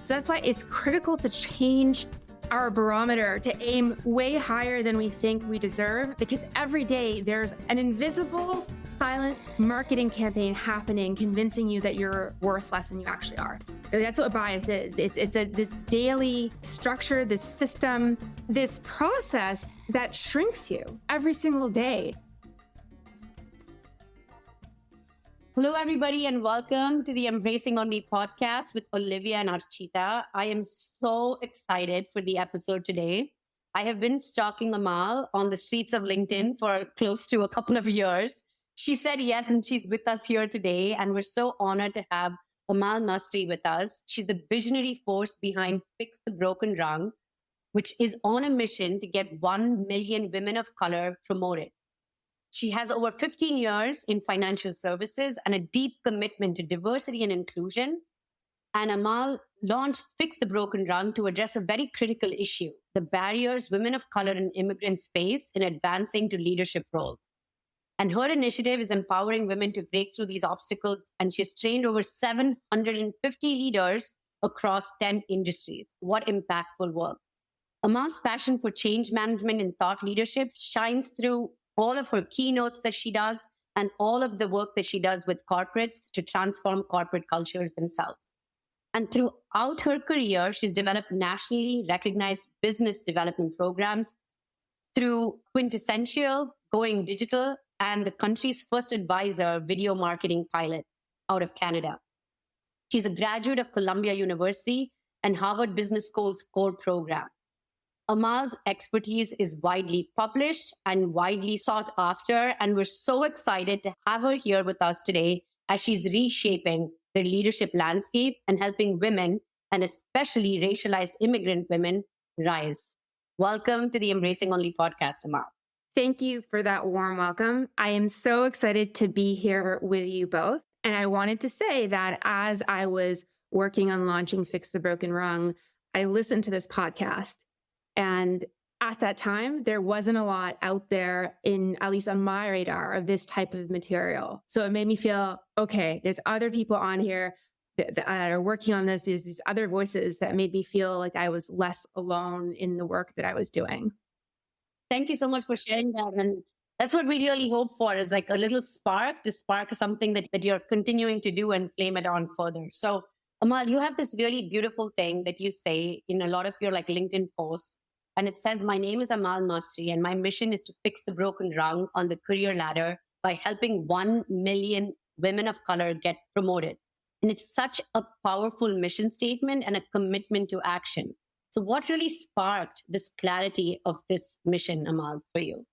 So that's why it's critical to change our barometer, to aim way higher than we think we deserve, because every day there's an invisible, silent marketing campaign happening, convincing you that you're worth less than you actually are. That's what bias is. It's this daily structure, this system, this process that shrinks you every single day. Hello, everybody, and welcome to the Embracing Only podcast with Olivia and Archita. I am so excited for the episode today. I have been stalking Amal on the streets of LinkedIn for close to a couple of years. She said yes, and she's with us here today. And we're so honored to have Amal Masri with us. She's the visionary force behind Fix the Broken Rung, which is on a mission to get 1 million women of color promoted. She has over 15 years in financial services and a deep commitment to diversity and inclusion. And Amal launched Fix the Broken Rung to address a very critical issue, the barriers women of color and immigrants face in advancing to leadership roles. And her initiative is empowering women to break through these obstacles. And she's trained over 750 leaders across 10 industries. What impactful work. Amal's passion for change management and thought leadership shines through all of her keynotes that she does and all of the work that she does with corporates to transform corporate cultures themselves. And throughout her career, she's developed nationally recognized business development programs through Quintessential, Going Digital, and the country's first advisor video marketing pilot out of Canada. She's a graduate of Columbia University and Harvard Business School's core program. Amal's expertise is widely published and widely sought after, and we're so excited to have her here with us today as she's reshaping the leadership landscape and helping women, and especially racialized immigrant women, rise. Welcome to the Embracing Only podcast, Amal. Thank you for that warm welcome. I am so excited to be here with you both. And I wanted to say that as I was working on launching Fix the Broken Rung, I listened to this podcast. And at that time, there wasn't a lot out there at least on my radar of this type of material. So it made me feel, okay, there's other people on here that are working on this. There's these other voices that made me feel like I was less alone in the work that I was doing. Thank you so much for sharing that. And that's what we really hope for, is like a little spark to spark something that you're continuing to do and flame it on further. So Amal, you have this really beautiful thing that you say in a lot of your LinkedIn posts. And it says, my name is Amal Masri, and my mission is to fix the broken rung on the career ladder by helping 1 million women of color get promoted. And it's such a powerful mission statement and a commitment to action. So what really sparked this clarity of this mission, Amal, for you?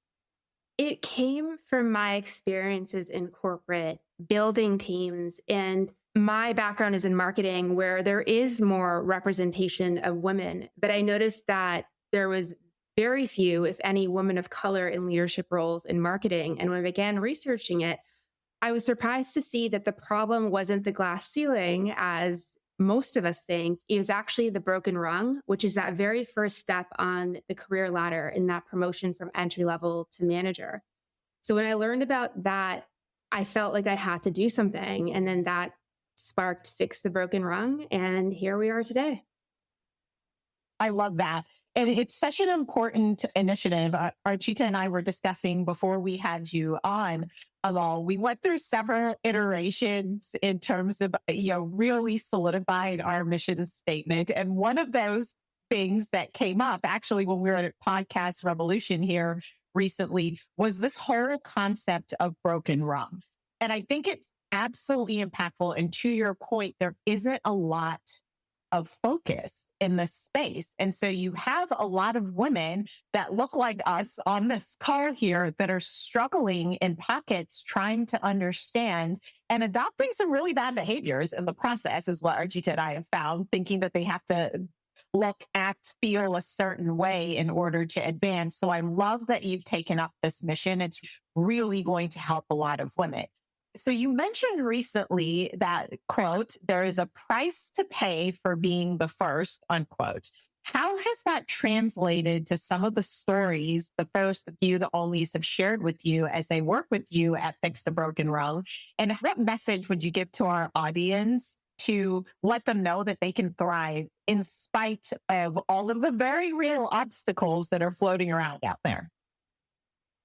It came from my experiences in corporate, building teams, and my background is in marketing, where there is more representation of women. But I noticed that there was very few, if any, women of color in leadership roles in marketing. And when I began researching it, I was surprised to see that the problem wasn't the glass ceiling, as most of us think. It was actually the broken rung, which is that very first step on the career ladder in that promotion from entry level to manager. So when I learned about that, I felt like I had to do something. And then that sparked Fix the Broken Rung. And here we are today. I love that. And it's such an important initiative. Archita and I were discussing before we had you on, Amal. We went through several iterations in terms of, really solidifying our mission statement. And one of those things that came up actually when we were at Podcast Revolution here recently was this whole concept of broken rung. And I think it's absolutely impactful. And to your point, there isn't a lot of focus in this space. And so you have a lot of women that look like us on this call here that are struggling in pockets, trying to understand and adopting some really bad behaviors in the process, is what Archita and I have found, thinking that they have to look, act, feel a certain way in order to advance. So I love that you've taken up this mission. It's really going to help a lot of women. So you mentioned recently that, quote, there is a price to pay for being the first, unquote. How has that translated to some of the stories the first, the few, the onlys have shared with you as they work with you at Fix the Broken Rung? And what message would you give to our audience to let them know that they can thrive in spite of all of the very real obstacles that are floating around out there?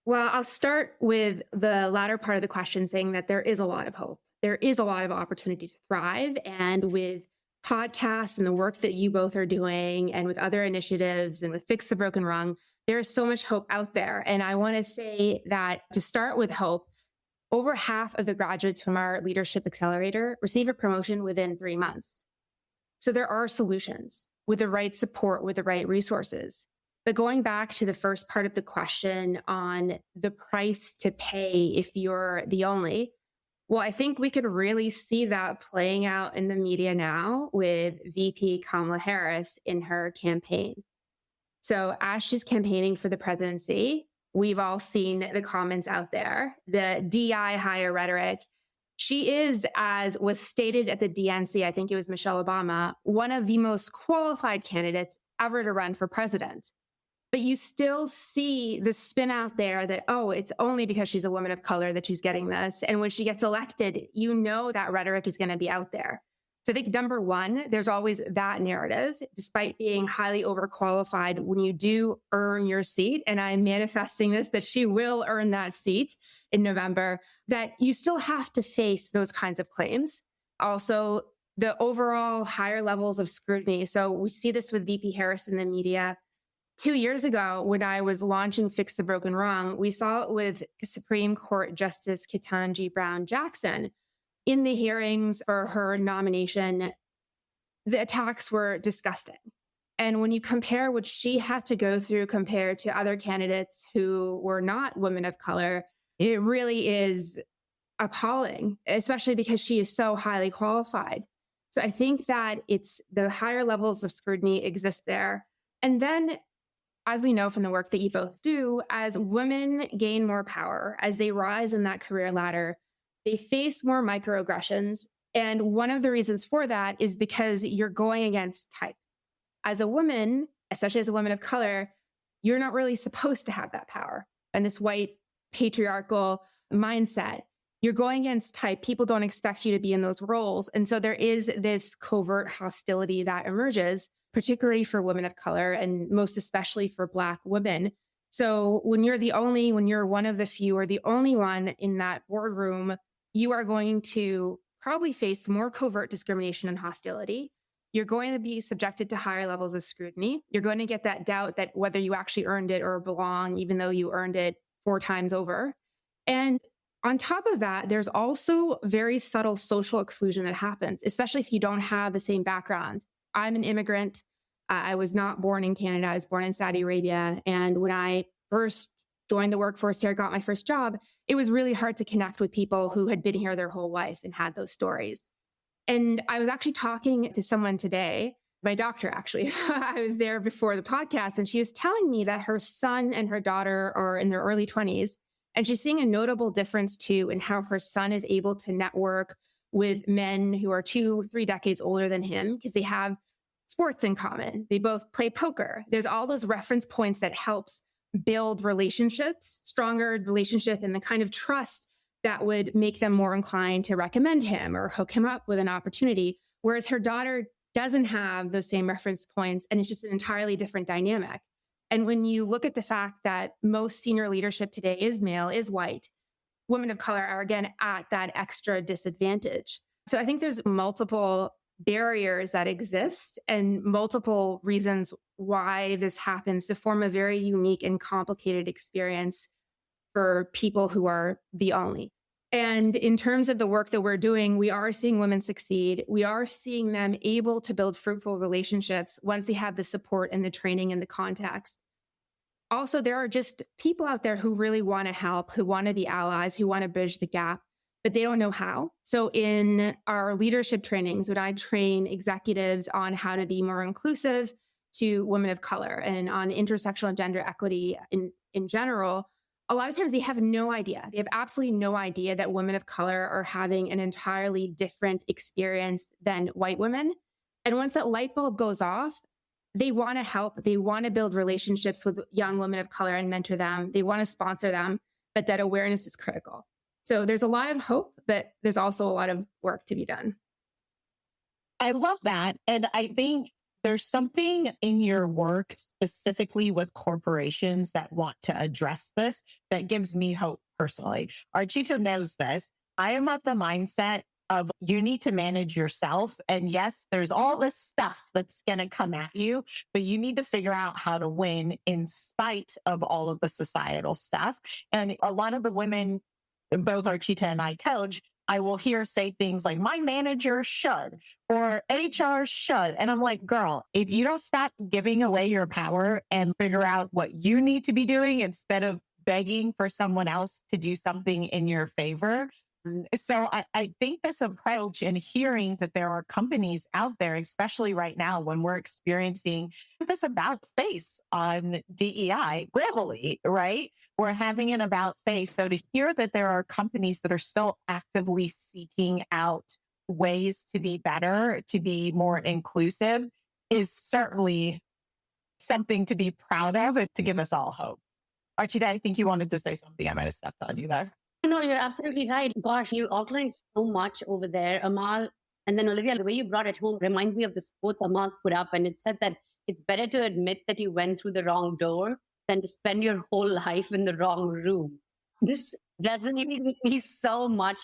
Well, I'll start with the latter part of the question saying that there is a lot of hope. There is a lot of opportunity to thrive. And with podcasts and the work that you both are doing, and with other initiatives and with Fix the Broken Rung, there is so much hope out there. And I want to say that to start with hope, over half of the graduates from our Leadership Accelerator receive a promotion within 3 months. So there are solutions with the right support, with the right resources. But going back to the first part of the question on the price to pay if you're the only, well, I think we could really see that playing out in the media now with VP Kamala Harris in her campaign. So as she's campaigning for the presidency, we've all seen the comments out there, the DI hire rhetoric. She is, as was stated at the DNC, I think it was Michelle Obama, one of the most qualified candidates ever to run for president. But you still see the spin out there that, oh, it's only because she's a woman of color that she's getting this. And when she gets elected, you know that rhetoric is going to be out there. So I think number one, there's always that narrative, despite being highly overqualified when you do earn your seat. And I'm manifesting this, that she will earn that seat in November, that you still have to face those kinds of claims. Also, the overall higher levels of scrutiny. So we see this with VP Harris in the media. 2 years ago, when I was launching Fix the Broken Rung, we saw it with Supreme Court Justice Ketanji Brown Jackson. In the hearings for her nomination, the attacks were disgusting. And when you compare what she had to go through compared to other candidates who were not women of color, it really is appalling, especially because she is so highly qualified. So I think that it's the higher levels of scrutiny exist there. And then, as we know from the work that you both do, as women gain more power, as they rise in that career ladder, they face more microaggressions. And one of the reasons for that is because you're going against type. As a woman, especially as a woman of color, you're not really supposed to have that power. And this white patriarchal mindset, you're going against type. People don't expect you to be in those roles. And so there is this covert hostility that emerges, particularly for women of color and most especially for Black women. So when you're one of the few or the only one in that boardroom, you are going to probably face more covert discrimination and hostility. You're going to be subjected to higher levels of scrutiny. You're going to get that doubt that whether you actually earned it or belong, even though you earned it 4 times over. And on top of that, there's also very subtle social exclusion that happens, especially if you don't have the same background. I'm an immigrant. I was not born in Canada. I was born in Saudi Arabia. And when I first joined the workforce here, got my first job, it was really hard to connect with people who had been here their whole life and had those stories. And I was actually talking to someone today, my doctor, actually. I was there before the podcast, and she was telling me that her son and her daughter are in their early 20s. And she's seeing a notable difference, too, in how her son is able to network with men who are 2-3 decades older than him because they have sports in common. They both play poker. There's all those reference points that helps build relationships, stronger relationship, and the kind of trust that would make them more inclined to recommend him or hook him up with an opportunity. Whereas her daughter doesn't have those same reference points, and it's just an entirely different dynamic. And when you look at the fact that most senior leadership today is male, is white, women of color are again at that extra disadvantage. So I think there's multiple barriers that exist and multiple reasons why this happens to form a very unique and complicated experience for people who are the only. And in terms of the work that we're doing, we are seeing women succeed. We are seeing them able to build fruitful relationships once they have the support and the training and the context. Also, there are just people out there who really want to help, who want to be allies, who want to bridge the gap, but they don't know how. So in our leadership trainings, when I train executives on how to be more inclusive to women of color and on intersectional and gender equity in general, a lot of times they have no idea. They have absolutely no idea that women of color are having an entirely different experience than white women. And once that light bulb goes off, they want to help. They want to build relationships with young women of color and mentor them. They want to sponsor them, but that awareness is critical. So there's a lot of hope, but there's also a lot of work to be done. I love that. And I think there's something in your work specifically with corporations that want to address this that gives me hope personally. Archita knows this. I am of the mindset of you need to manage yourself. And yes, there's all this stuff that's going to come at you, but you need to figure out how to win in spite of all of the societal stuff. And a lot of the women, both Archita and I coach, I will hear say things like, my manager should, or HR should. And I'm like, girl, if you don't stop giving away your power and figure out what you need to be doing instead of begging for someone else to do something in your favor. So I think this approach and hearing that there are companies out there, especially right now when we're experiencing this about face on DEI globally, right? We're having an about face. So to hear that there are companies that are still actively seeking out ways to be better, to be more inclusive is certainly something to be proud of and to give us all hope. Archie, I think you wanted to say something. I might have stepped on you there. No, you're absolutely right. Gosh, you outlined so much over there, Amal. And then Olivia, the way you brought it home reminds me of this quote Amal put up, and it said that it's better to admit that you went through the wrong door than to spend your whole life in the wrong room. This resonated with me so much.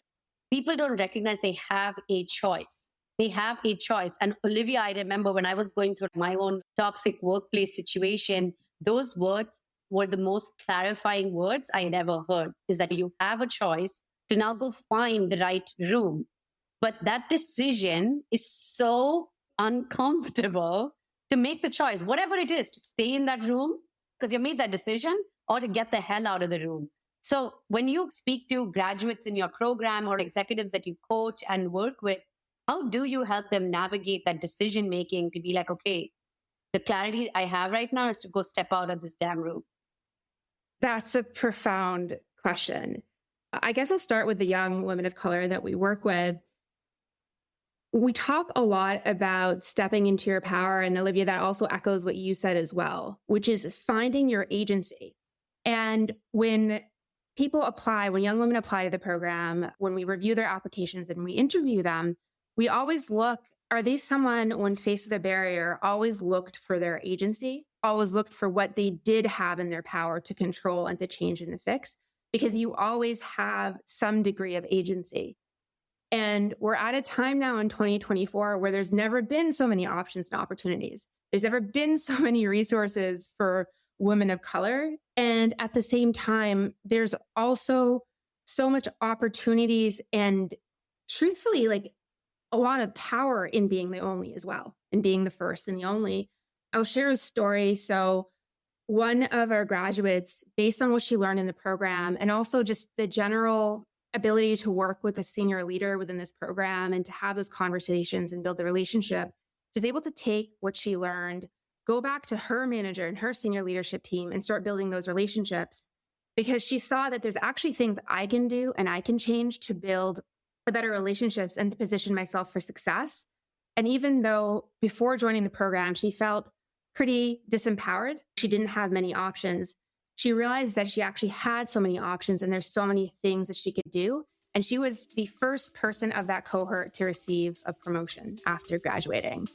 People don't recognize they have a choice. They have a choice. And Olivia, I remember when I was going through my own toxic workplace situation, those words were the most clarifying words I had ever heard, is that you have a choice to now go find the right room. But that decision is so uncomfortable to make the choice, whatever it is, to stay in that room because you made that decision, or to get the hell out of the room. So when you speak to graduates in your program or executives that you coach and work with, how do you help them navigate that decision making to be like, okay, the clarity I have right now is to go step out of this damn room? That's a profound question. I guess I'll start with the young women of color that we work with. We talk a lot about stepping into your power. And Olivia, that also echoes what you said as well, which is finding your agency. And when people apply, when young women apply to the program, when we review their applications and we interview them, we always look, are they someone when faced with a barrier, always looked for their agency, always looked for what they did have in their power to control and to change and to fix? Because you always have some degree of agency. And we're at a time now in 2024 where there's never been so many options and opportunities. There's never been so many resources for women of color. And at the same time, there's also so much opportunities and truthfully, like a lot of power in being the only as well, and being the first and the only. I'll share a story. So one of our graduates, based on what she learned in the program, and also just the general ability to work with a senior leader within this program and to have those conversations and build the relationship, she's able to take what she learned, go back to her manager and her senior leadership team and start building those relationships, because she saw that there's actually things I can do and I can change to build better relationships and to position myself for success. And even though before joining the program, she felt pretty disempowered, she didn't have many options, she realized that she actually had so many options and there's so many things that she could do. And she was the first person of that cohort to receive a promotion after graduating.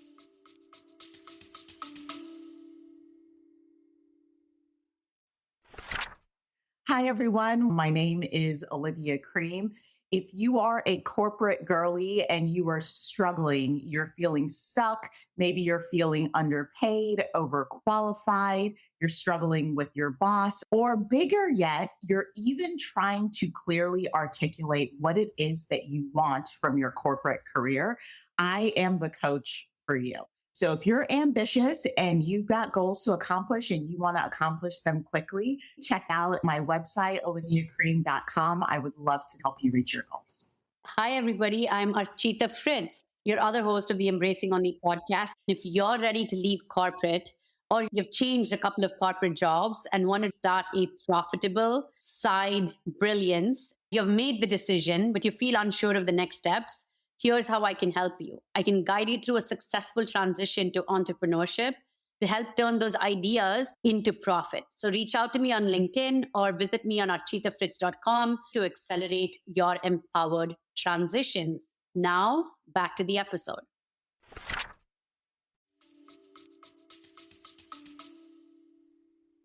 Hi, everyone. My name is Olivia Cream. If you are a corporate girly and you are struggling, you're feeling stuck, maybe you're feeling underpaid, overqualified, you're struggling with your boss, or bigger yet, you're even trying to clearly articulate what it is that you want from your corporate career, I am the coach for you. So if you're ambitious and you've got goals to accomplish and you want to accomplish them quickly, check out my website, oliviacream.com. I would love to help you reach your goals. Hi, everybody. I'm Archita Fritz, your other host of the Embracing Only podcast. If you're ready to leave corporate, or you've changed a couple of corporate jobs and want to start a profitable side brilliance, you've made the decision, but you feel unsure of the next steps, here's how I can help you. I can guide you through a successful transition to entrepreneurship to help turn those ideas into profit. So reach out to me on LinkedIn or visit me on architafritz.com to accelerate your empowered transitions. Now, back to the episode.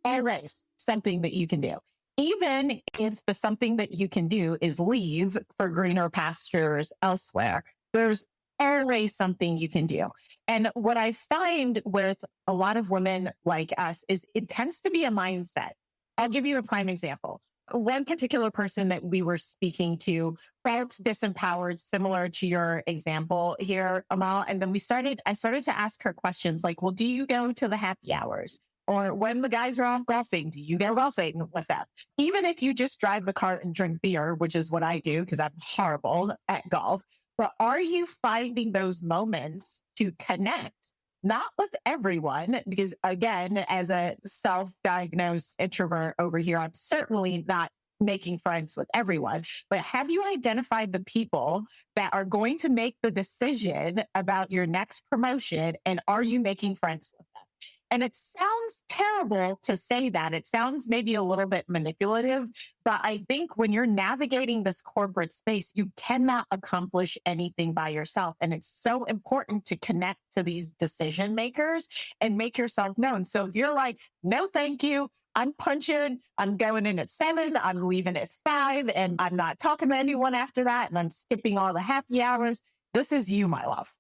Always something that you can do. Even if the something that you can do is leave for greener pastures elsewhere, there's always something you can do. And what I find with a lot of women like us is it tends to be a mindset. I'll give you a prime example. One particular person that we were speaking to felt disempowered, similar to your example here, Amal. And then I started to ask her questions like, well, do you go to the happy hours? Or when the guys are off golfing, do you go golfing with them? Even if you just drive the car and drink beer, which is what I do because I'm horrible at golf, but are you finding those moments to connect? Not with everyone, because again, as a self-diagnosed introvert over here, I'm certainly not making friends with everyone. But have you identified the people that are going to make the decision about your next promotion? And are you making friends with them? And it sounds terrible to say that. It sounds maybe a little bit manipulative, but I think when you're navigating this corporate space, you cannot accomplish anything by yourself. And it's so important to connect to these decision makers and make yourself known. So if you're like, no, thank you, I'm punching, I'm going in at 7, I'm leaving at 5, and I'm not talking to anyone after that, and I'm skipping all the happy hours, this is you, my love,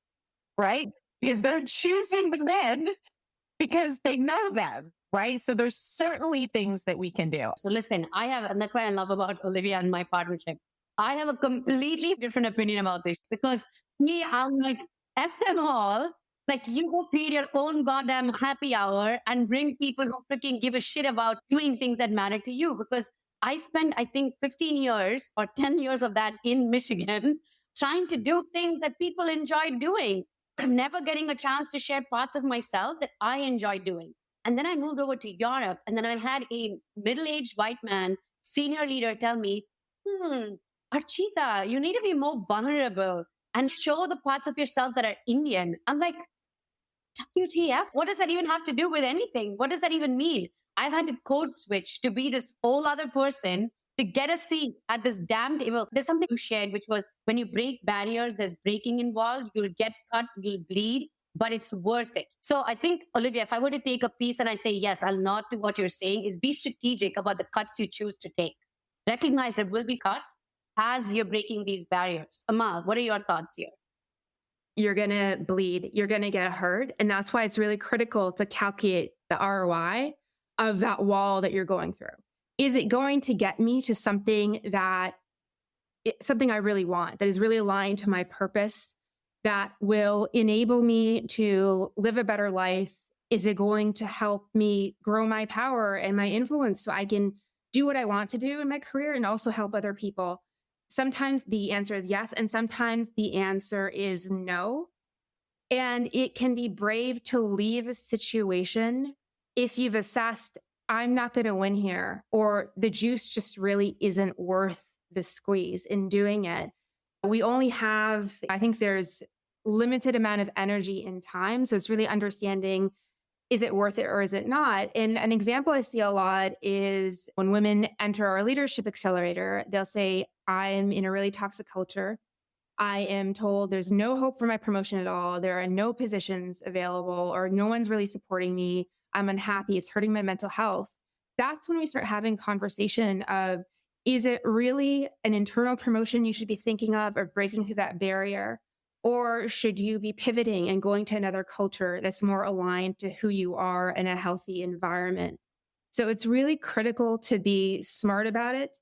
right? Because they're choosing the men because they know them, right? So there's certainly things that we can do. So listen, and that's what I love about Olivia and my partnership. I have a completely different opinion about this because me, I'm like, F them all. Like, you go create your own goddamn happy hour and bring people who freaking give a shit about doing things that matter to you. Because I spent, I think, 15 years or 10 years of that in Michigan trying to do things that people enjoy doing. Never getting a chance to share parts of myself that I enjoy doing. And then I moved over to Europe, and then I had a middle-aged white man, senior leader, tell me, Archita, you need to be more vulnerable and show the parts of yourself that are Indian. I'm like, WTF? What does that even have to do with anything? What does that even mean? I've had to code switch to be this whole other person to get a seat at this damn table. There's something you shared, which was when you break barriers, there's breaking involved. You'll get cut, you'll bleed, but it's worth it. So I think, Olivia, if I were to take a piece and I say, yes, I'll nod to what you're saying, is be strategic about the cuts you choose to take. Recognize there will be cuts as you're breaking these barriers. Amal, what are your thoughts here? You're going to bleed, you're going to get hurt. And that's why it's really critical to calculate the ROI of that wall that you're going through. Is it going to get me to something I really want, that is really aligned to my purpose, that will enable me to live a better life? Is it going to help me grow my power and my influence so I can do what I want to do in my career and also help other people? Sometimes the answer is yes, and sometimes the answer is no. And it can be brave to leave a situation if you've assessed, I'm not going to win here, or the juice just really isn't worth the squeeze in doing it. We only have, I think there's limited amount of energy and time. So it's really understanding, is it worth it or is it not? And an example I see a lot is when women enter our leadership accelerator, they'll say, I'm in a really toxic culture. I am told there's no hope for my promotion at all. There are no positions available, or no one's really supporting me. I'm unhappy. It's hurting my mental health. That's when we start having conversation of, is it really an internal promotion you should be thinking of, or breaking through that barrier? Or should you be pivoting and going to another culture that's more aligned to who you are in a healthy environment? So it's really critical to be smart about it.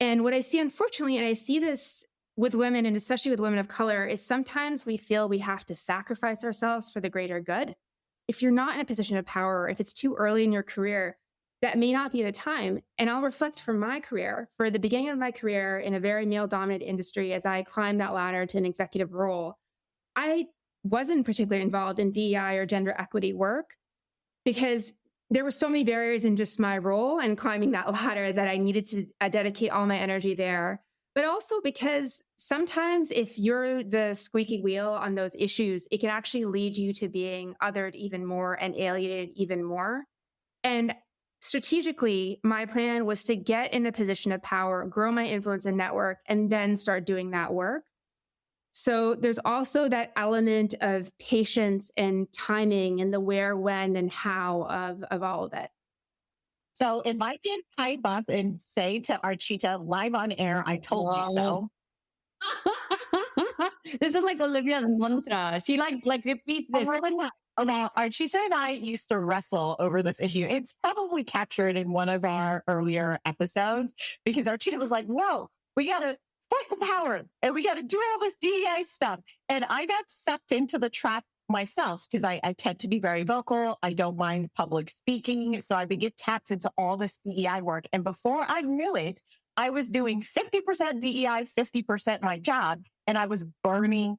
And what I see, unfortunately, and I see this with women, and especially with women of color, is sometimes we feel we have to sacrifice ourselves for the greater good. If you're not in a position of power, if it's too early in your career, that may not be the time. And I'll reflect from my career, for the beginning of my career in a very male-dominated industry, as I climbed that ladder to an executive role, I wasn't particularly involved in DEI or gender equity work because there were so many barriers in just my role and climbing that ladder that I needed to dedicate all my energy there. But also because sometimes if you're the squeaky wheel on those issues, it can actually lead you to being othered even more and alienated even more. And strategically, my plan was to get in a position of power, grow my influence and network, and then start doing that work. So there's also that element of patience and timing and the where, when, and how of all of it. So if I can pipe up and say to Archita live on air, I told you so. This is like Olivia's mantra. She like repeats this. Now, Archita and I used to wrestle over this issue. It's probably captured in one of our earlier episodes because Archita was like, no, we got to fight the power and we got to do all this DEI stuff. And I got sucked into the trap myself because I tend to be very vocal. I don't mind public speaking. So I would get tapped into all this DEI work. And before I knew it, I was doing 50% DEI, 50% my job, and I was burning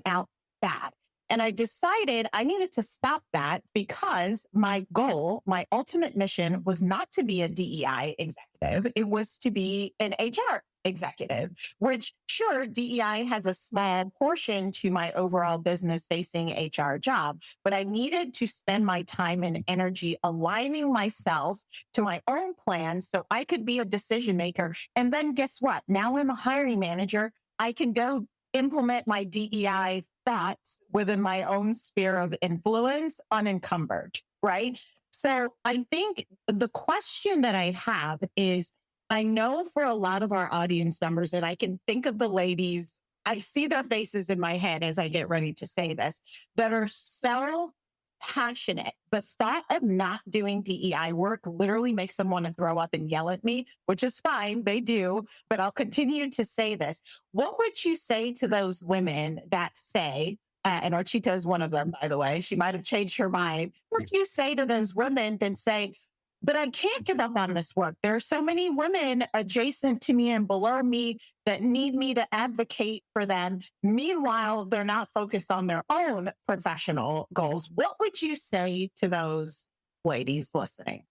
out bad. And I decided I needed to stop that because my goal, my ultimate mission was not to be a DEI executive. It was to be an HR executive, which sure, DEI has a small portion to my overall business facing HR job, but I needed to spend my time and energy aligning myself to my own plan so I could be a decision maker. And then guess what? Now I'm a hiring manager. I can go implement my DEI thoughts within my own sphere of influence unencumbered, right? So I think the question that I have is, I know for a lot of our audience members, and I can think of the ladies, I see their faces in my head as I get ready to say this, that are so passionate. The thought of not doing DEI work literally makes them want to throw up and yell at me, which is fine. They do, but I'll continue to say this. What would you say to those women that say, and Archita is one of them, by the way, she might have changed her mind. What would you say to those women that say, but I can't give up on this work. There are so many women adjacent to me and below me that need me to advocate for them. Meanwhile, they're not focused on their own professional goals. What would you say to those ladies listening?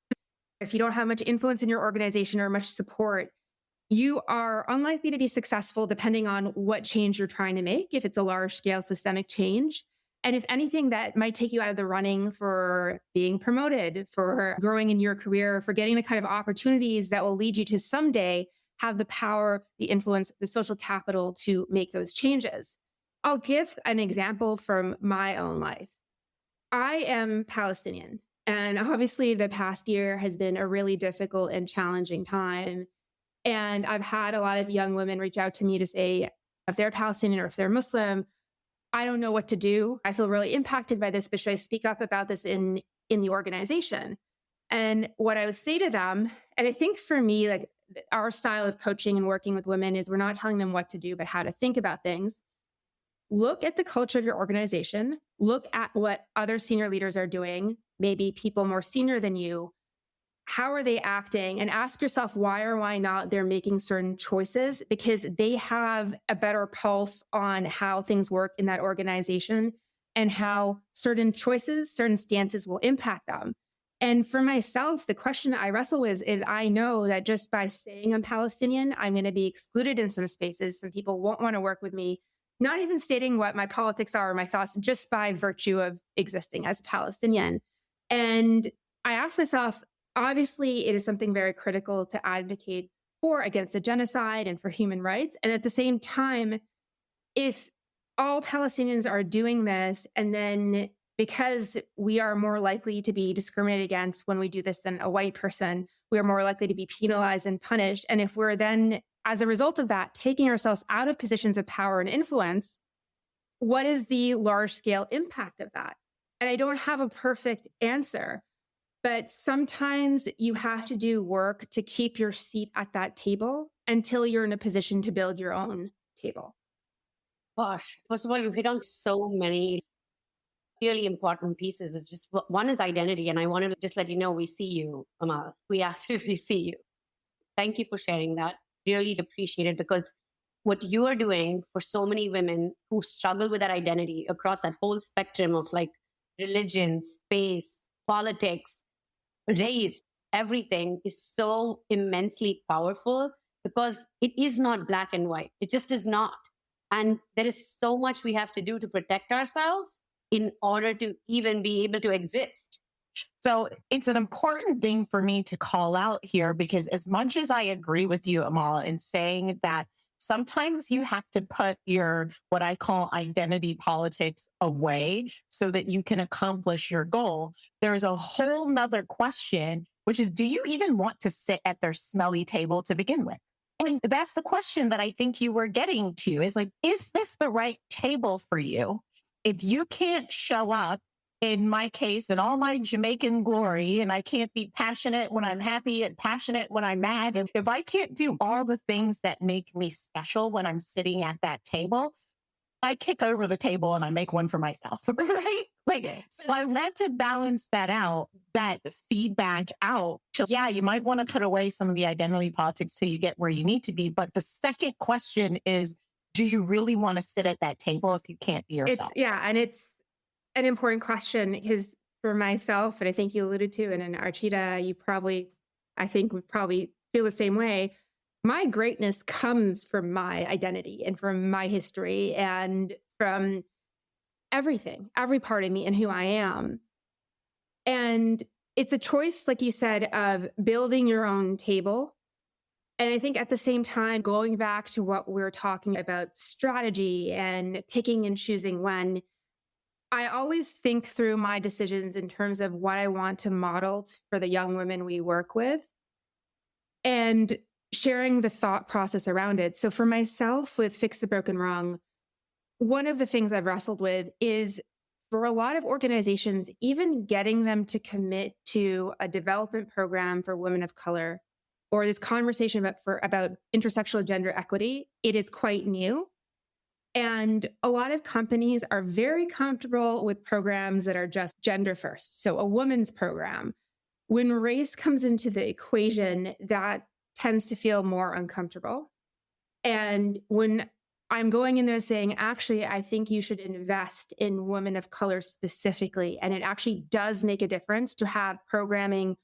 If you don't have much influence in your organization or much support, you are unlikely to be successful depending on what change you're trying to make, if it's a large scale systemic change. And if anything, that might take you out of the running for being promoted, for growing in your career, for getting the kind of opportunities that will lead you to someday have the power, the influence, the social capital to make those changes. I'll give an example from my own life. I am Palestinian, and obviously the past year has been a really difficult and challenging time. And I've had a lot of young women reach out to me to say, if they're Palestinian or if they're Muslim, I don't know what to do. I feel really impacted by this, but should I speak up about this in the organization? And what I would say to them, and I think for me, like our style of coaching and working with women is we're not telling them what to do, but how to think about things. Look at the culture of your organization. Look at what other senior leaders are doing, maybe people more senior than you. How are they acting? And ask yourself why or why not they're making certain choices, because they have a better pulse on how things work in that organization and how certain choices, certain stances will impact them. And for myself, the question I wrestle with is I know that just by saying I'm Palestinian, I'm going to be excluded in some spaces. Some people won't want to work with me, not even stating what my politics are or my thoughts, just by virtue of existing as Palestinian. And I ask myself, obviously, it is something very critical to advocate for against a genocide and for human rights. And at the same time, if all Palestinians are doing this, and then because we are more likely to be discriminated against when we do this than a white person, we are more likely to be penalized and punished. And if we're then, as a result of that, taking ourselves out of positions of power and influence, what is the large scale impact of that? And I don't have a perfect answer. But sometimes you have to do work to keep your seat at that table until you're in a position to build your own table. Gosh, first of all, you've hit on so many really important pieces. It's just one is identity. And I wanted to just let you know, we see you, Amal. We absolutely see you. Thank you for sharing that. Really appreciate it, because what you are doing for so many women who struggle with that identity across that whole spectrum of like religion, space, politics, race, everything is so immensely powerful, because it is not black and white. It just is not. And there is so much we have to do to protect ourselves in order to even be able to exist. So it's an important thing for me to call out here, because as much as I agree with you, Amal, in saying that sometimes you have to put your, what I call identity politics away so that you can accomplish your goal. There's a whole nother question, which is, do you even want to sit at their smelly table to begin with? And that's the question that I think you were getting to, is like, is this the right table for you? If you can't show up, in my case, in all my Jamaican glory, and I can't be passionate when I'm happy and passionate when I'm mad, and if I can't do all the things that make me special when I'm sitting at that table, I kick over the table and I make one for myself, right? Like, so I want to balance that out, that feedback out. So yeah, you might want to put away some of the identity politics so you get where you need to be. But the second question is, do you really want to sit at that table if you can't be yourself? And it's an important question, because for myself, and I think you alluded to, and in Archita, I think would probably feel the same way. My greatness comes from my identity and from my history and from everything, every part of me and who I am. And it's a choice, like you said, of building your own table. And I think at the same time, going back to what we're talking about, strategy and picking and choosing when, I always think through my decisions in terms of what I want to model for the young women we work with and sharing the thought process around it. So for myself with Fix the Broken Rung, one of the things I've wrestled with is, for a lot of organizations, even getting them to commit to a development program for women of color or this conversation about intersectional gender equity, it is quite new. And a lot of companies are very comfortable with programs that are just gender first. So a woman's program. When race comes into the equation, that tends to feel more uncomfortable. And when I'm going in there saying, actually, I think you should invest in women of color specifically, and it actually does make a difference to have programming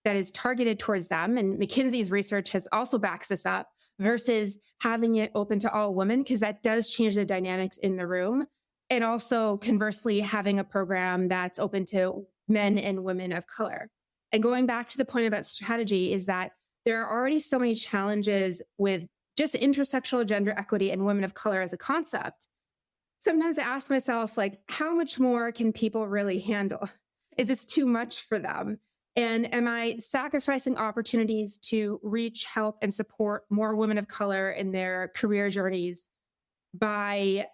that is targeted towards them. And McKinsey's research has also backs this up, versus having it open to all women, because that does change the dynamics in the room. And also, conversely, having a program that's open to men and women of color. And going back to the point about strategy, is that there are already so many challenges with just intersectional gender equity and women of color as a concept. Sometimes I ask myself, like, how much more can people really handle? Is this too much for them? And am I sacrificing opportunities to reach, help, and support more women of color in their career journeys by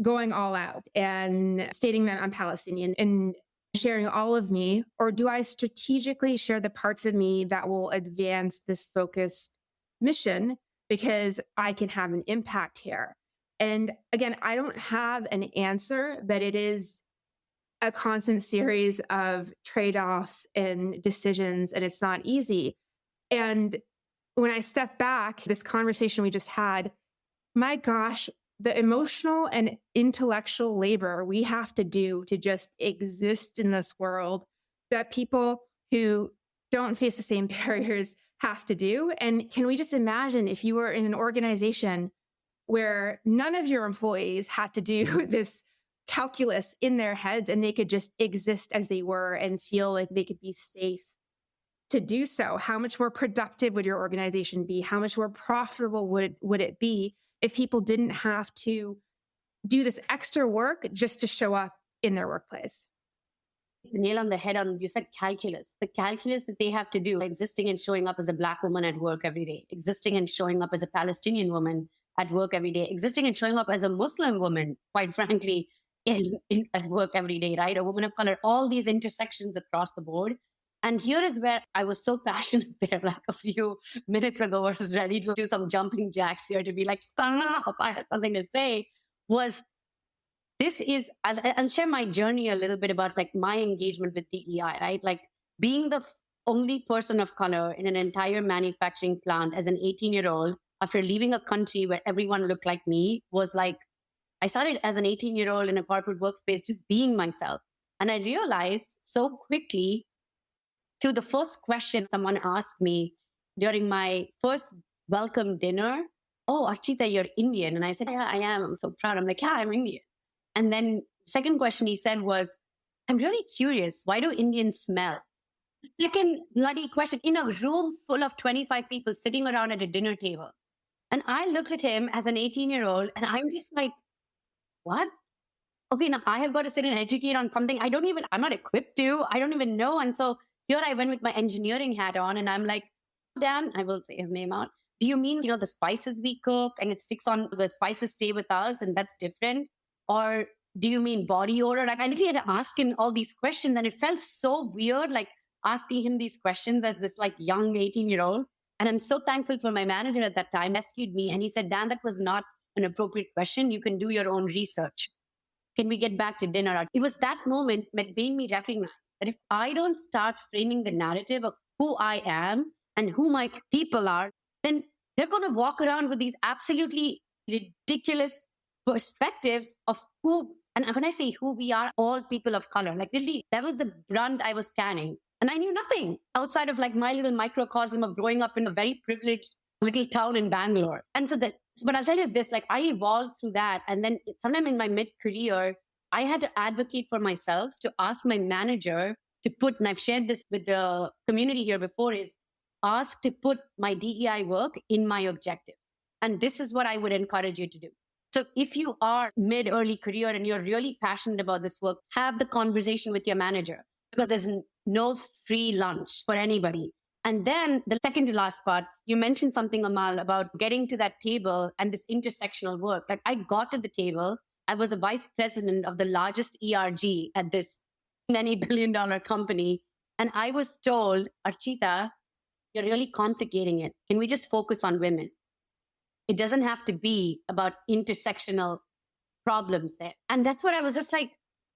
going all out and stating that I'm Palestinian and sharing all of me? Or do I strategically share the parts of me that will advance this focused mission because I can have an impact here? And again, I don't have an answer, but it is a constant series of trade-offs and decisions, and it's not easy. And when I step back, this conversation we just had, my gosh, the emotional and intellectual labor we have to do to just exist in this world that people who don't face the same barriers have to do. And can we just imagine if you were in an organization where none of your employees had to do this calculus in their heads and they could just exist as they were and feel like they could be safe to do so? How much more productive would your organization be? How much more profitable would it be if people didn't have to do this extra work just to show up in their workplace? The nail on the head on, you said calculus. The calculus that they have to do, existing and showing up as a Black woman at work every day, existing and showing up as a Palestinian woman at work every day, existing and showing up as a Muslim woman, quite frankly, at work every day, right? A woman of color, all these intersections across the board. And here is where I was so passionate there, like a few minutes ago, was ready to do some jumping jacks here to be like, stop, I had something to say, was this is, I'll share my journey a little bit about like my engagement with DEI, right? Like being the only person of color in an entire manufacturing plant as an 18-year-old after leaving a country where everyone looked like me was like, I started as an 18-year-old in a corporate workspace, just being myself. And I realized so quickly through the first question someone asked me during my first welcome dinner, oh, Archita, you're Indian. And I said, yeah, I am. I'm so proud. I'm like, yeah, I'm Indian. And then second question he said was, I'm really curious. Why do Indians smell? Second bloody question in a room full of 25 people sitting around at a dinner table. And I looked at him as an 18-year-old and I'm just like, what? Okay, now I have got to sit and educate on something I'm not equipped to, I don't even know. And so here I went with my engineering hat on and I'm like, Dan, I will say his name out. Do you mean, the spices we cook and it sticks on, the spices stay with us and that's different? Or do you mean body odor? Like I literally had to ask him all these questions and it felt so weird, like asking him these questions as this like young 18-year-old. And I'm so thankful for my manager at that time, rescued me. And he said, Dan, that was not an appropriate question. You can do your own research. Can we get back to dinner? It was that moment that made me recognize that if I don't start framing the narrative of who I am and who my people are, then they're going to walk around with these absolutely ridiculous perspectives of who, and when I say who, we are all people of color. Like literally, that was the brunt I was scanning. And I knew nothing outside of like my little microcosm of growing up in a very privileged little town in Bangalore. And so but I'll tell you this, like I evolved through that. And then sometime in my mid-career, I had to advocate for myself to ask my manager to put, and I've shared this with the community here before, is ask to put my DEI work in my objective. And this is what I would encourage you to do. So if you are mid-early career and you're really passionate about this work, have the conversation with your manager, because there's no free lunch for anybody. And then the second to last part, you mentioned something, Amal, about getting to that table and this intersectional work. Like I got to the table, I was the vice president of the largest ERG at this many billion-dollar company. And I was told, Archita, you're really complicating it. Can we just focus on women? It doesn't have to be about intersectional problems there. And that's what I was just like,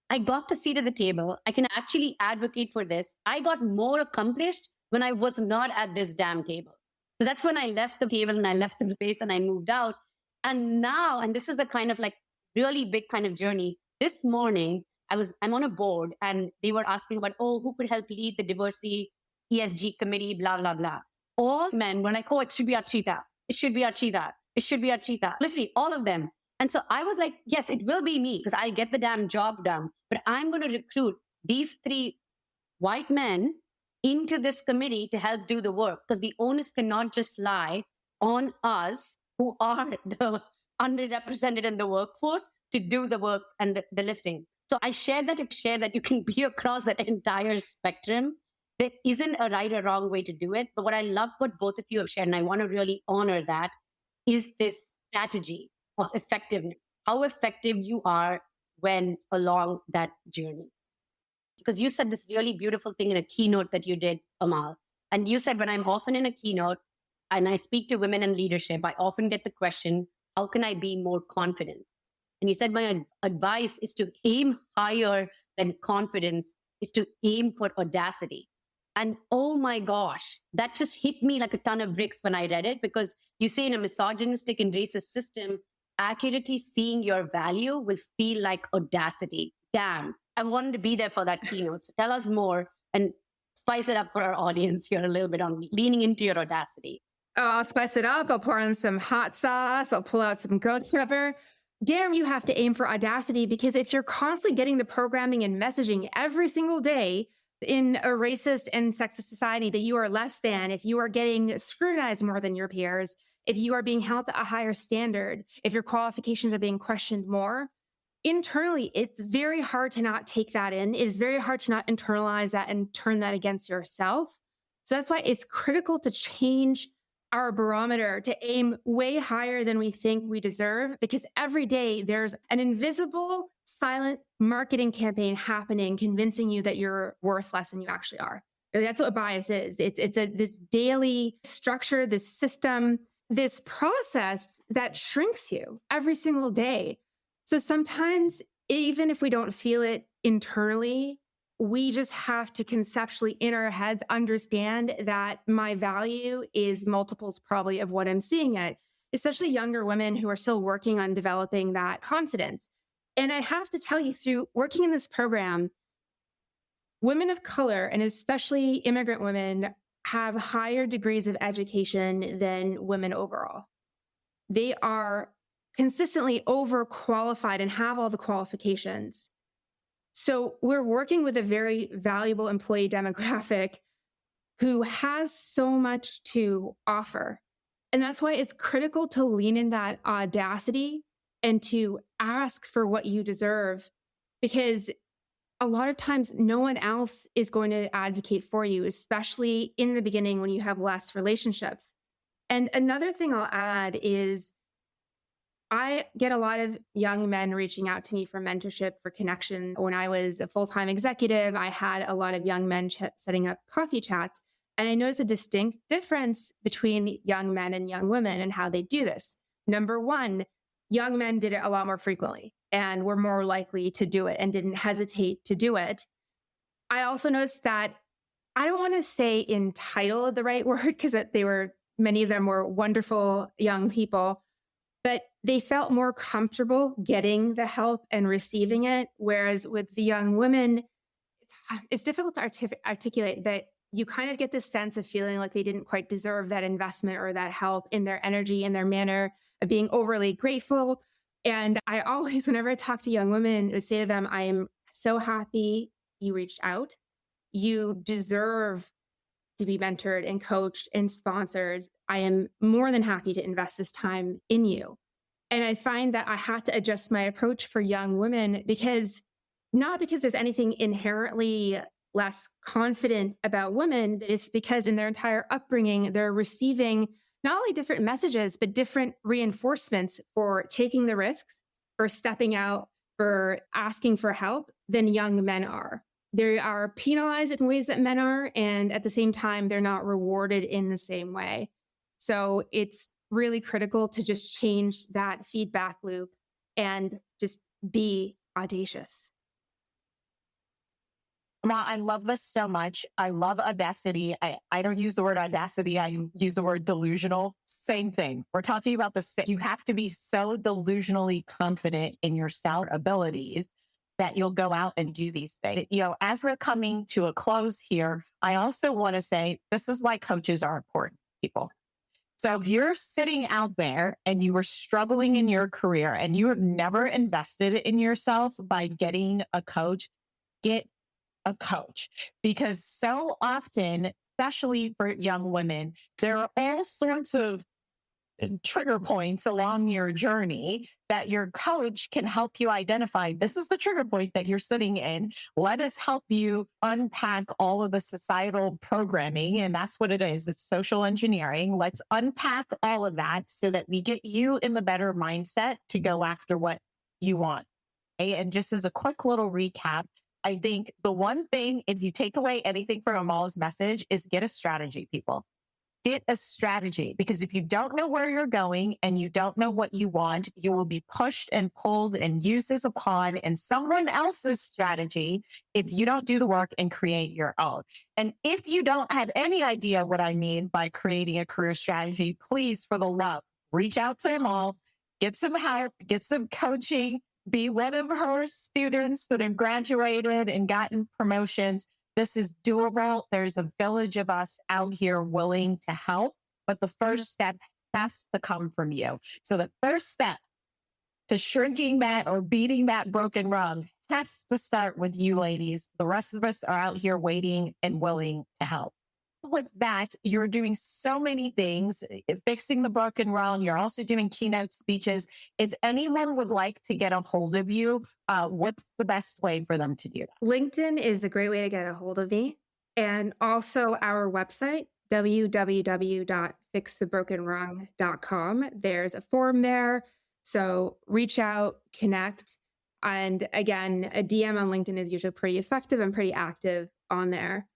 I got the seat at the table. I can actually advocate for this. I got more accomplished when I was not at this damn table. So that's when I left the table and I left the space and I moved out. And now, and this is the kind of like really big kind of journey. This morning, I'm on a board and they were asking about, who could help lead the diversity ESG committee, blah, blah, blah. All men were like, it should be Archita. It should be Archita. It should be Archita. Literally all of them. And so I was like, yes, it will be me because I'll get the damn job done. But I'm going to recruit these 3 white men into this committee to help do the work, because the onus cannot just lie on us who are the underrepresented in the workforce to do the work and the lifting. So I share that to share that you can be across that entire spectrum. There isn't a right or wrong way to do it. But what I love what both of you have shared, and I want to really honor that, is this strategy of effectiveness, how effective you are when along that journey. Because you said this really beautiful thing in a keynote that you did, Amal. And you said, when I'm often in a keynote and I speak to women in leadership, I often get the question, how can I be more confident? And you said, my advice is to aim higher than confidence, is to aim for audacity. And oh my gosh, that just hit me like a ton of bricks when I read it, because you say in a misogynistic and racist system, accurately seeing your value will feel like audacity. Damn, I wanted to be there for that keynote. So tell us more and spice it up for our audience here a little bit on leaning into your audacity. Oh, I'll spice it up. I'll pour on some hot sauce. I'll pull out some ghost pepper. Damn, you have to aim for audacity, because if you're constantly getting the programming and messaging every single day in a racist and sexist society that you are less than, if you are getting scrutinized more than your peers, if you are being held to a higher standard, if your qualifications are being questioned more, internally, it's very hard to not take that in. It is very hard to not internalize that and turn that against yourself. So that's why it's critical to change our barometer, to aim way higher than we think we deserve, because every day there's an invisible, silent marketing campaign happening, convincing you that you're worth less than you actually are. That's what bias is. It's this daily structure, this system, this process that shrinks you every single day. So sometimes, even if we don't feel it internally, we just have to conceptually in our heads understand that my value is multiples probably of what I'm seeing it, especially younger women who are still working on developing that confidence. And I have to tell you, through working in this program, women of color, and especially immigrant women, have higher degrees of education than women overall. They are consistently overqualified and have all the qualifications. So we're working with a very valuable employee demographic who has so much to offer. And that's why it's critical to lean in that audacity and to ask for what you deserve, because a lot of times no one else is going to advocate for you, especially in the beginning when you have less relationships. And another thing I'll add is I get a lot of young men reaching out to me for mentorship, for connection. When I was a full time executive, I had a lot of young men setting up coffee chats. And I noticed a distinct difference between young men and young women and how they do this. Number one, young men did it a lot more frequently and were more likely to do it and didn't hesitate to do it. I also noticed that I don't want to say entitled the right word because many of them were wonderful young people, but they felt more comfortable getting the help and receiving it. Whereas with the young women, it's difficult to articulate, but you kind of get this sense of feeling like they didn't quite deserve that investment or that help in their energy and their manner of being overly grateful. And I always, whenever I talk to young women, would say to them, I am so happy you reached out. You deserve to be mentored and coached and sponsored. I am more than happy to invest this time in you. And I find that I had to adjust my approach for young women not because there's anything inherently less confident about women, but it's because in their entire upbringing, they're receiving not only different messages, but different reinforcements for taking the risks, for stepping out, for asking for help than young men are. They are penalized in ways that men are, and at the same time, they're not rewarded in the same way. So it's really critical to just change that feedback loop and just be audacious. Well, I love this so much. I love audacity. I don't use the word audacity. I use the word delusional. Same thing. We're talking about you have to be so delusionally confident in your self abilities that you'll go out and do these things. As we're coming to a close here, I also want to say this is why coaches are important, people. So if you're sitting out there and you were struggling in your career and you have never invested in yourself by getting a coach, get a coach, because so often, especially for young women, there are all sorts of trigger points along your journey that your coach can help you identify. This is the trigger point that you're sitting in. Let us help you unpack all of the societal programming. And that's what it is. It's social engineering. Let's unpack all of that so that we get you in the better mindset to go after what you want. Okay? And just as a quick little recap, I think the one thing, if you take away anything from Amal's message, is get a strategy, people. Get a strategy, because if you don't know where you're going and you don't know what you want, you will be pushed and pulled and used as a pawn in someone else's strategy if you don't do the work and create your own. And if you don't have any idea what I mean by creating a career strategy, please, for the love, reach out to Amal, get some help, get some coaching, be one of her students that have graduated and gotten promotions. This is doable. There's a village of us out here willing to help, but the first step has to come from you. So the first step to shrinking that or beating that broken rung has to start with you, ladies. The rest of us are out here waiting and willing to help. With that, you're doing so many things, fixing the broken rung. You're also doing keynote speeches. If anyone would like to get a hold of you, what's the best way for them to do that? LinkedIn is a great way to get a hold of me. And also our website, www.fixthebrokenrung.com. There's a form there. So reach out, connect. And again, a DM on LinkedIn is usually pretty effective and pretty active on there.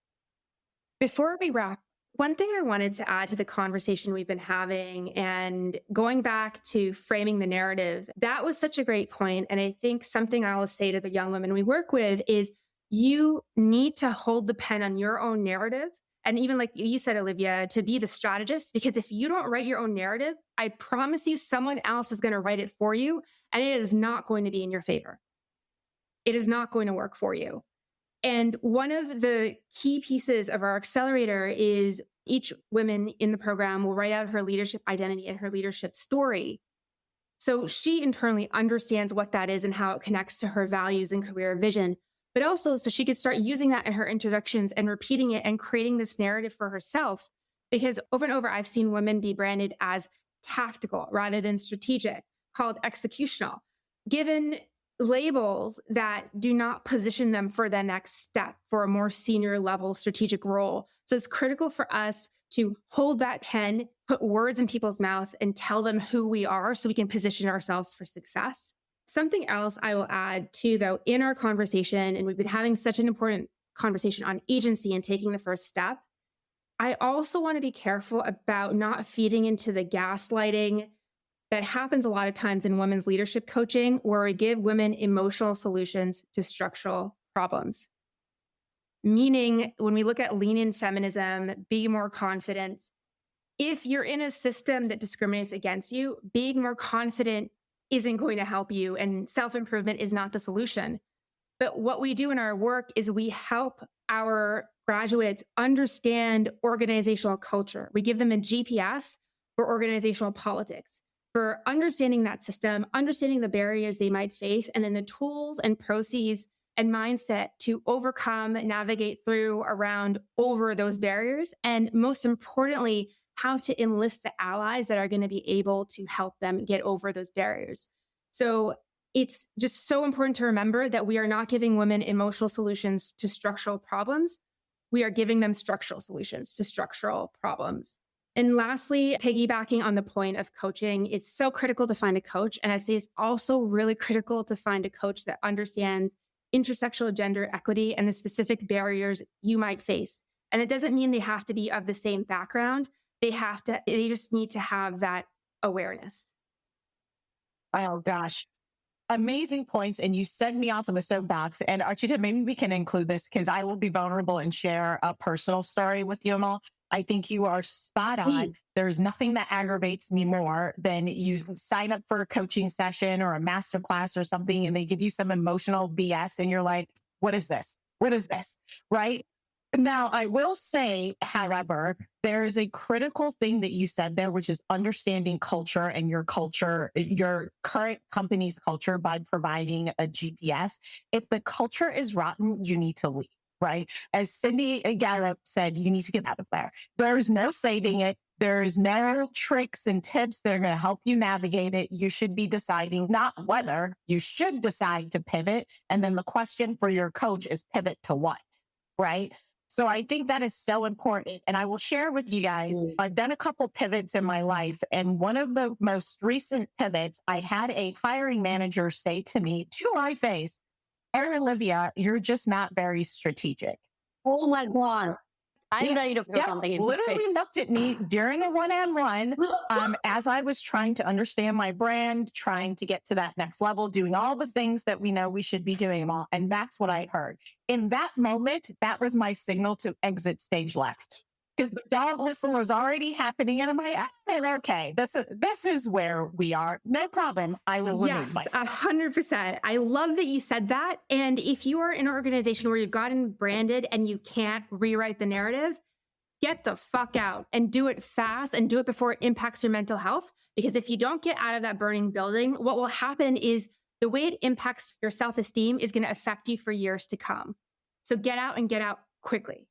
Before we wrap, one thing I wanted to add to the conversation we've been having and going back to framing the narrative, that was such a great point. And I think something I will say to the young women we work with is you need to hold the pen on your own narrative. And even like you said, Olivia, to be the strategist, because if you don't write your own narrative, I promise you someone else is going to write it for you. And it is not going to be in your favor. It is not going to work for you. And one of the key pieces of our accelerator is each woman in the program will write out her leadership identity and her leadership story. So she internally understands what that is and how it connects to her values and career vision, but also so she could start using that in her introductions and repeating it and creating this narrative for herself Because over and over, I've seen women be branded as tactical rather than strategic, called executional, given labels that do not position them for the next step, for a more senior level strategic role. So it's critical for us to hold that pen, put words in people's mouths, and tell them who we are so we can position ourselves for success. Something else I will add too, though, in our conversation, and we've been having such an important conversation on agency and taking the first step, I also want to be careful about not feeding into the gaslighting that happens a lot of times in women's leadership coaching, where we give women emotional solutions to structural problems. Meaning, when we look at lean in feminism, be more confident, if you're in a system that discriminates against you, being more confident isn't going to help you, and self-improvement is not the solution. But what we do in our work is we help our graduates understand organizational culture. We give them a GPS for organizational politics, for understanding that system, understanding the barriers they might face, and then the tools and processes and mindset to overcome, navigate through, around, over those barriers. And most importantly, how to enlist the allies that are going to be able to help them get over those barriers. So it's just so important to remember that we are not giving women emotional solutions to structural problems. We are giving them structural solutions to structural problems. And lastly, piggybacking on the point of coaching, it's so critical to find a coach. And I say it's also really critical to find a coach that understands intersectional gender equity and the specific barriers you might face. And it doesn't mean they have to be of the same background. They just need to have that awareness. Oh gosh. Amazing points. And you send me off on the soapbox. And Archita, maybe we can include this because I will be vulnerable and share a personal story with you, Amal. I think you are spot on. There's nothing that aggravates me more than you sign up for a coaching session or a masterclass or something, and they give you some emotional BS and you're like, what is this? What is this? Right? Now, I will say, however, there is a critical thing that you said there, which is understanding culture and your culture, your current company's culture, by providing a GPS. If the culture is rotten, you need to leave, right? As Cindy Gallup said, you need to get out of there. There is no saving it. There is no tricks and tips that are going to help you navigate it. You should be deciding not whether, you should decide to pivot. And then the question for your coach is pivot to what, right? So I think that is so important. And I will share with you guys, I've done a couple pivots in my life. And one of the most recent pivots, I had a hiring manager say to me to my face, Olivia, you're just not very strategic. Oh my God. I'm ready to throw something in his face. Literally looked at me during a one-on-one as I was trying to understand my brand, trying to get to that next level, doing all the things that we know we should be doing. And that's what I heard. In that moment, that was my signal to exit stage left. Because the dog whistle was already happening. And I'm like, okay, this is where we are. No problem. I will remove myself. 100%. I love that you said that. And if you are in an organization where you've gotten branded and you can't rewrite the narrative, get the fuck out and do it fast and do it before it impacts your mental health. Because if you don't get out of that burning building, what will happen is the way it impacts your self-esteem is going to affect you for years to come. So get out and get out quickly.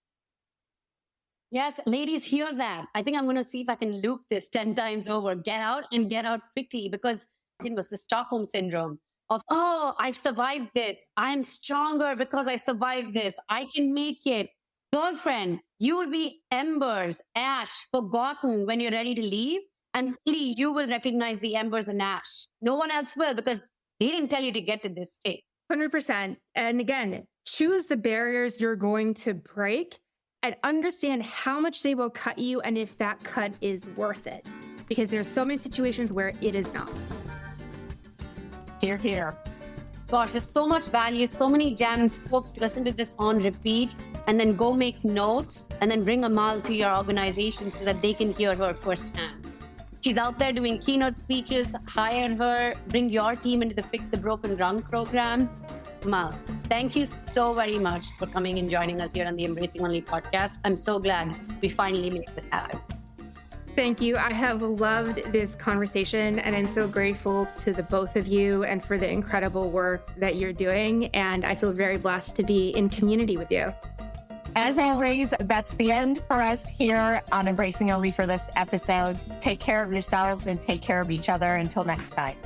Yes, ladies, hear that. I think I'm going to see if I can loop this 10 times over. Get out and get out quickly, because it was the Stockholm syndrome of, oh, I've survived this. I'm stronger because I survived this. I can make it. Girlfriend, you will be embers, ash, forgotten when you're ready to leave. And please, you will recognize the embers and ash. No one else will, because they didn't tell you to get to this state. 100%. And again, choose the barriers you're going to break and understand how much they will cut you and if that cut is worth it. Because there's so many situations where it is not. Hear, hear. Gosh, there's so much value, so many gems. Folks, listen to this on repeat and then go make notes and then bring Amal to your organization so that they can hear her firsthand. She's out there doing keynote speeches. Hire her, bring your team into the Fix the Broken Rung program. Amal, thank you so very much for coming and joining us here on the Embracing Only podcast. I'm so glad we finally made this happen. Thank you. I have loved this conversation, and I'm so grateful to the both of you and for the incredible work that you're doing. And I feel very blessed to be in community with you. As always, that's the end for us here on Embracing Only for this episode. Take care of yourselves and take care of each other. Until next time.